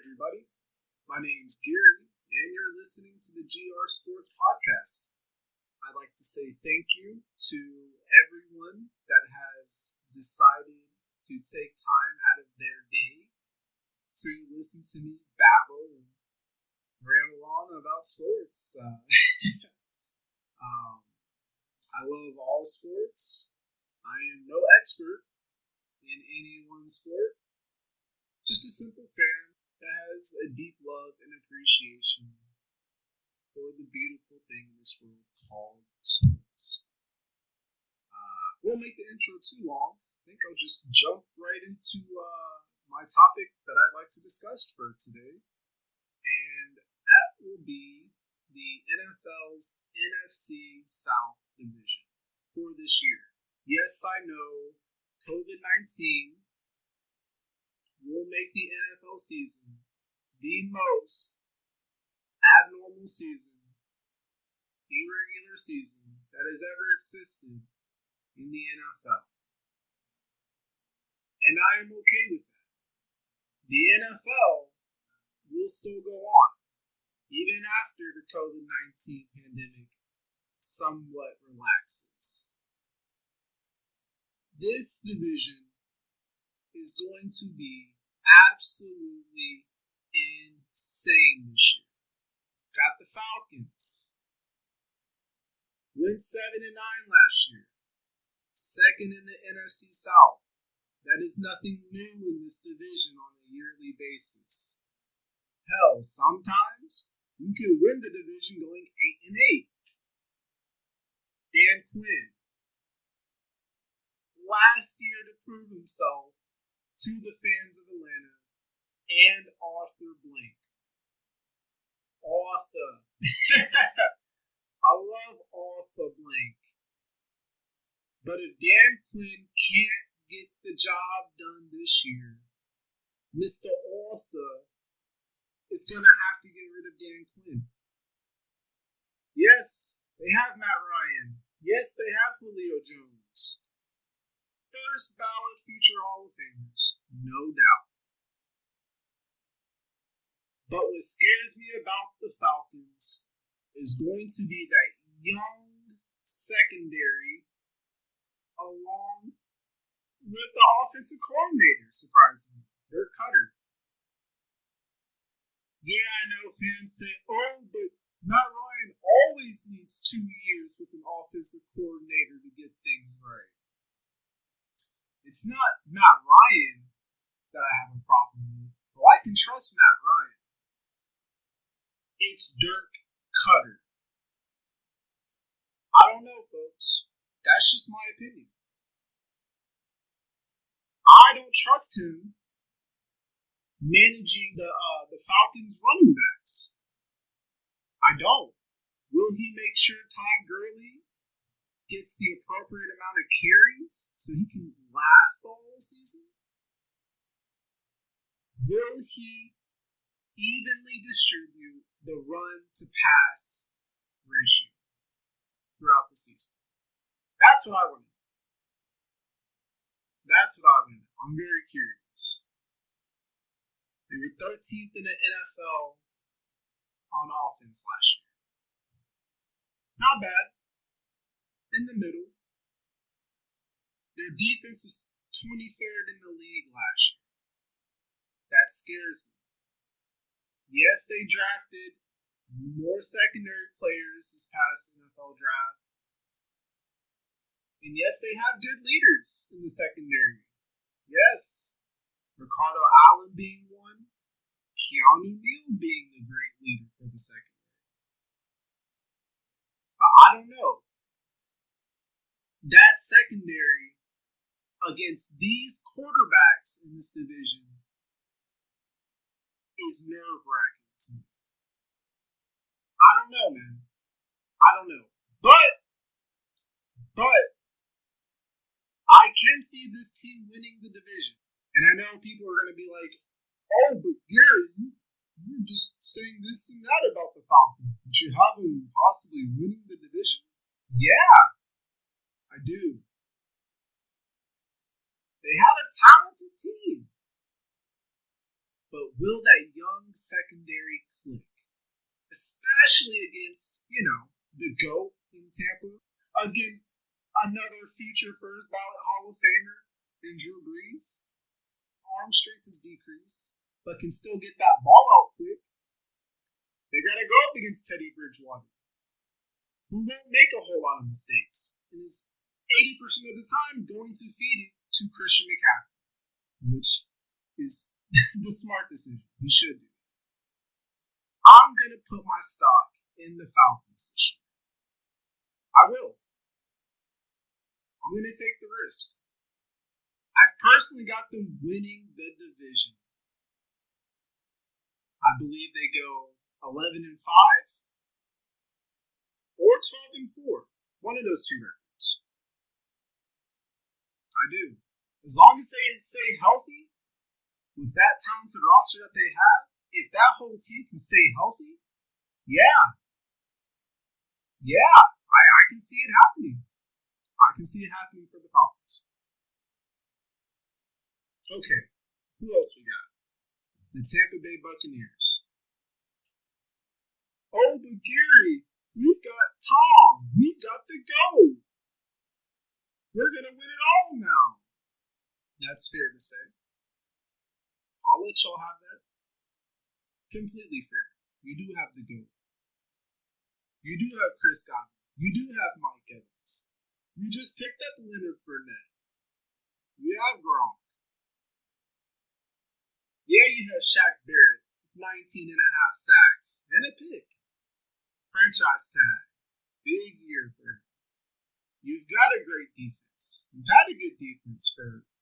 everybody. My name's Gary, and you're listening to the GRSportsPodcast. I'd like to say thank you to everyone that has decided to take time out of their day to listen to me babble and ramble on about sports. I love all sports. I am no expert in any one sport. Just a simple fan that has a deep love and appreciation for the beautiful thing in this world called sports. Won't make the intro too long. I think I'll just jump right into my topic that I'd like to discuss for today. And that will be the NFL's NFC South division for this year. Yes, I know COVID-19 will make the NFL season the most abnormal season, irregular season that has ever existed in the NFL. And I am okay with that. The NFL will still go on, even after the COVID-19 pandemic somewhat relaxes. This division is going to be absolutely insane this year. Got the Falcons. Went 7-9 last year. Second in the NFC South. That is nothing new in this division on a yearly basis. Hell, sometimes you can win the division going 8-8. Dan Quinn. Last year to prove himself to the fans of Atlanta and Arthur Blank. Arthur. I love Arthur Blank. But if Dan Quinn can't get the job done this year, Mr. Arthur is going to have to get rid of Dan Quinn. Yes, they have Matt Ryan. Yes, they have Julio Jones. First ballot future Hall of Famers, no doubt. But what scares me about the Falcons is going to be that young secondary along with the offensive coordinator, surprisingly, Dirk Cutter. Yeah, I know fans say, oh, but Matt Ryan always needs 2 years with an offensive coordinator to get things right. It's not Matt Ryan that I have a problem with. Well, I can trust Matt Ryan. It's Dirk Cutter. I don't know, folks. That's just my opinion. I don't trust him managing the Falcons running backs. I don't. Will he make sure Todd Gurley gets the appropriate amount of carries so he can last the whole season? Will he evenly distribute the run-to-pass ratio throughout the season? That's what I want to know. I'm very curious. They were 13th in the NFL on offense last year. Not bad. In the middle. Their defense was 23rd in the league last year. That scares me. Yes, they drafted more secondary players this past NFL draft. And yes, they have good leaders in the secondary. Yes. Ricardo Allen being one. Keanu Neal being a great leader for the secondary. But I don't know. That secondary against these quarterbacks in this division is nerve-wracking to me. I don't know, man. I don't know. But I can see this team winning the division. And I know people are going to be like, oh, but Gary, you're just saying this and that about the Falcons. But you have them possibly winning the division? Yeah, I do. They have a talented team. But will that young young secondary click, especially against, the GOAT in Tampa, against another future first ballot Hall of Famer in Drew Brees. Arm strength is decreased, but can still get that ball out quick. They got to go up against Teddy Bridgewater, who won't make a whole lot of mistakes and is 80% of the time going to feed it to Christian McCaffrey, which is the smart decision. He should do. I'm going to put my stock in the Falcons this year. I will. I'm going to take the risk. I've personally got them winning the division. I believe they go 11-5 or 12-4. One of those two records. I do. As long as they stay healthy with that talented roster that they have, if that whole team can stay healthy, I can see it happening. I can see it happening for the Falcons. Okay, who else we got? The Tampa Bay Buccaneers. Oh, but Gary, we've got Tom. We've got the GOAT. We're going to win it all now. That's fair to say. I'll let y'all have that. Completely fair. You do have the GOAT. You do have Chris Godwin. You do have Mike Evans. You just picked up Leonard Fournette. You have Gronk. Yeah, you have Shaq Barrett with 19 and a half sacks and a pick. Franchise tag. Big year for him. You've got a great defense. You've had a good defense for a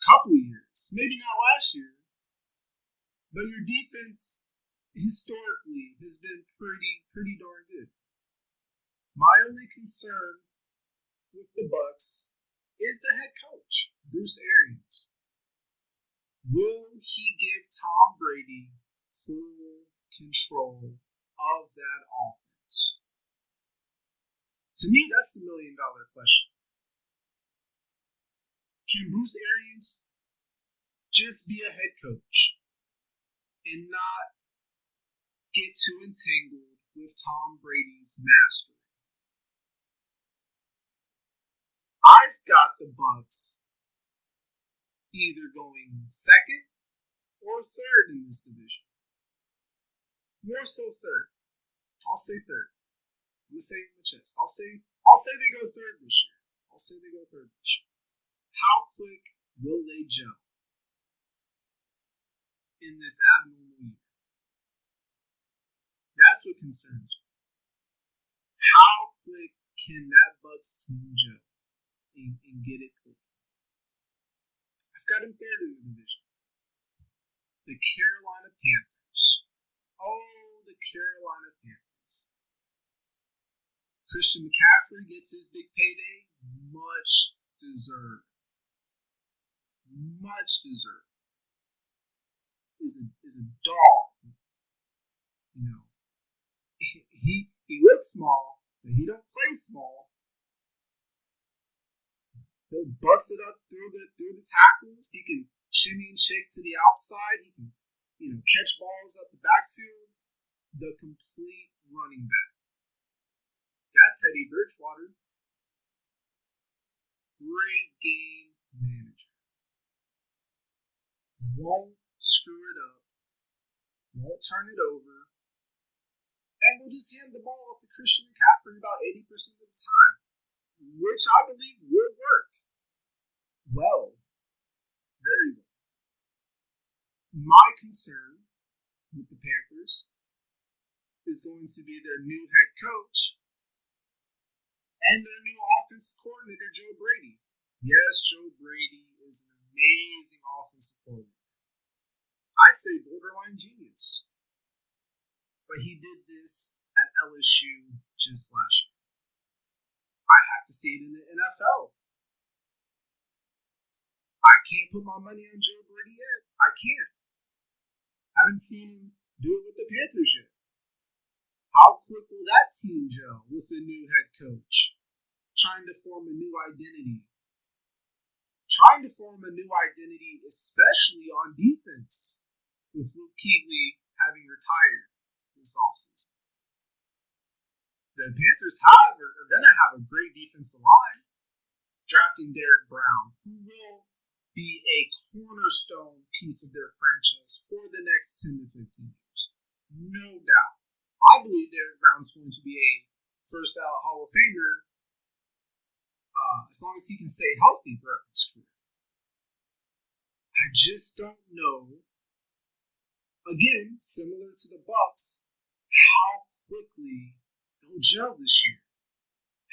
couple of years. Maybe not last year. But your defense historically has been pretty darn good. My only concern with the Bucs is the head coach, Bruce Arians. Will he give Tom Brady full control of that offense? To me, that's the $1 million question. Can Bruce Arians just be a head coach and not get too entangled with Tom Brady's mastery? I've got the Bucs either going second or third in this division. More so third. I'll say third. I'm gonna say it in my chest. I'll say they go third this year. How quick will they jump in this abnormal year? That's what concerns me. How quick can that Bucs team jump and get it clicking? I've got him third in the division. The Carolina Panthers. Oh, the Carolina Panthers. Christian McCaffrey gets his big payday. Much deserved. Is a dog. He looks small, but he don't play small. He'll bust it up through the tackles. He can shimmy and shake to the outside. He can, catch balls up the backfield. The complete running back. Got Teddy Bridgewater. Great game manager. Won't screw it up. Won't turn it over. And we'll just hand the ball off to Christian McCaffrey about 80% of the time, which I believe will work. Well, very well. My concern with the Panthers is going to be their new head coach and their new offensive coordinator, Joe Brady. Yes, Joe Brady is an amazing offensive coordinator. I'd say borderline genius. But he did this at LSU just last year. I'd have to see it in the NFL. I can't put my money on Joe Brady yet. I can't. Haven't seen him do it with the Panthers yet. How quick will that team gel with the new head coach? Trying to form a new identity. Especially on defense. a cornerstone piece of their franchise for the next 10 to 15 years. No doubt. I believe Derrick Brown's going to be a first ballot Hall of Famer as long as he can stay healthy throughout his career. I just don't know, again, similar to the Bucs, how quickly they'll gel this year.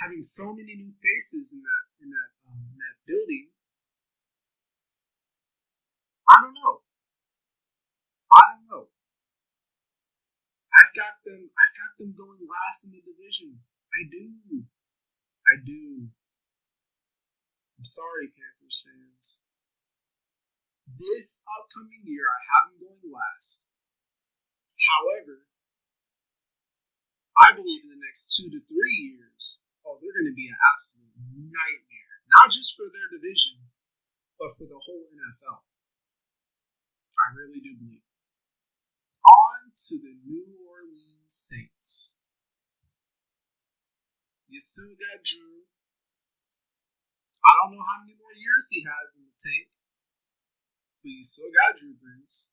Having so many new faces in that building, I don't know. I've got them going last in the division. I do. I'm sorry, Panthers fans. This upcoming year, I have them going last. However, I believe in the next 2 to 3 years, they're going to be an absolute nightmare. Not just for their division, but for the whole NFL. I really do believe it. On to the New Orleans Saints. You still got Drew. I don't know how many more years he has in the tank, but you still got Drew Brees.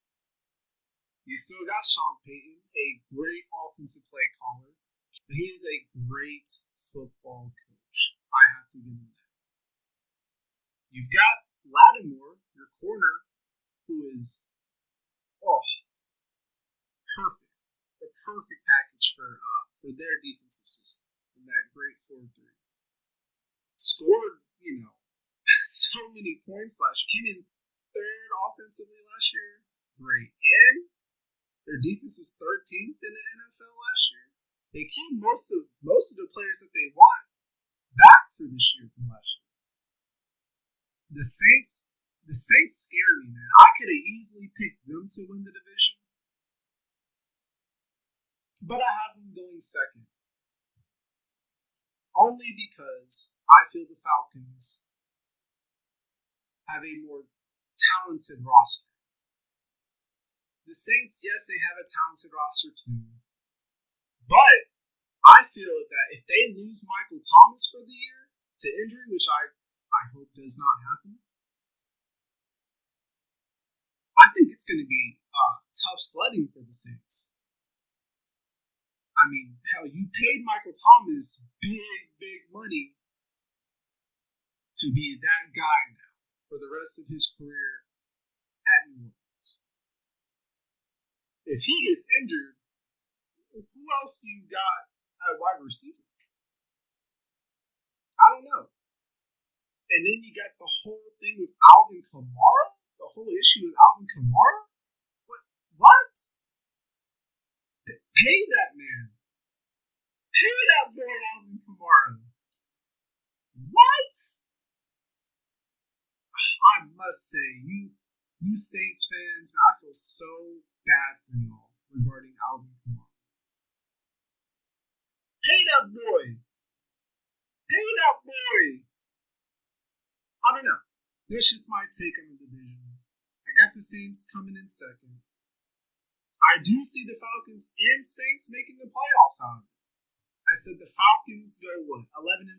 You still got Sean Payton, a great offensive play caller, but he is a great football coach. I have to give him that. You've got Lattimore, your corner, who is perfect. The perfect package for their defensive system in that great 4-3. Scored, so many points last year. Came in third offensively last year. Great. And their defense was 13th in the NFL last year. They keep most of the players that they want back for this year from last year. The Saints scare me, man. I could have easily picked them to win the division, but I have them going second. Only because I feel the Falcons have a more talented roster. The Saints, yes, they have a talented roster too, but I feel that if they lose Michael Thomas for the year to injury, which I hope does not happen, I think it's going to be tough sledding for the Saints. I mean, hell, you paid Michael Thomas big money to be that guy now for the rest of his career at New Orleans. If he gets injured, who else do you got at wide receiver? I don't know. And then you got the whole thing with Alvin Kamara. The whole issue with Alvin Kamara. What? Pay that man. Pay that boy Alvin Kamara. What? I must say, you Saints fans, I feel so bad for y'all regarding Alvin Kamara. Pay that boy. Pay that boy. I don't know. That's just my take on the division. I got the Saints coming in second. I do see the Falcons and Saints making the playoffs, however. I said the Falcons go, 11-5?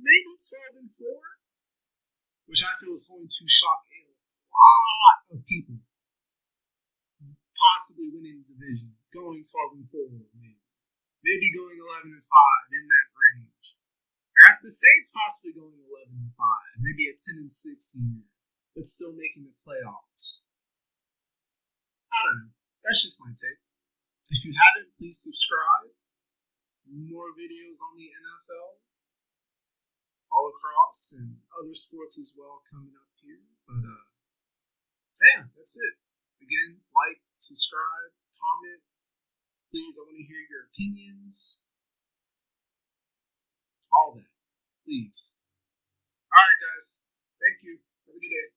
Maybe 12-4? Which I feel is going to shock a lot of people. Possibly winning the division. Going 12-4, maybe. Maybe going 11-5 in that range. I got the Saints possibly going 11-5. Maybe a 10-6 year. But still making the playoffs. I don't know. That's just my take. If you haven't, please subscribe. More videos on the NFL all across and other sports as well coming up here. But yeah, that's it. Again, like, subscribe, comment. Please, I want to hear your opinions. All that. Please. All right, guys. Thank you. Have a good day.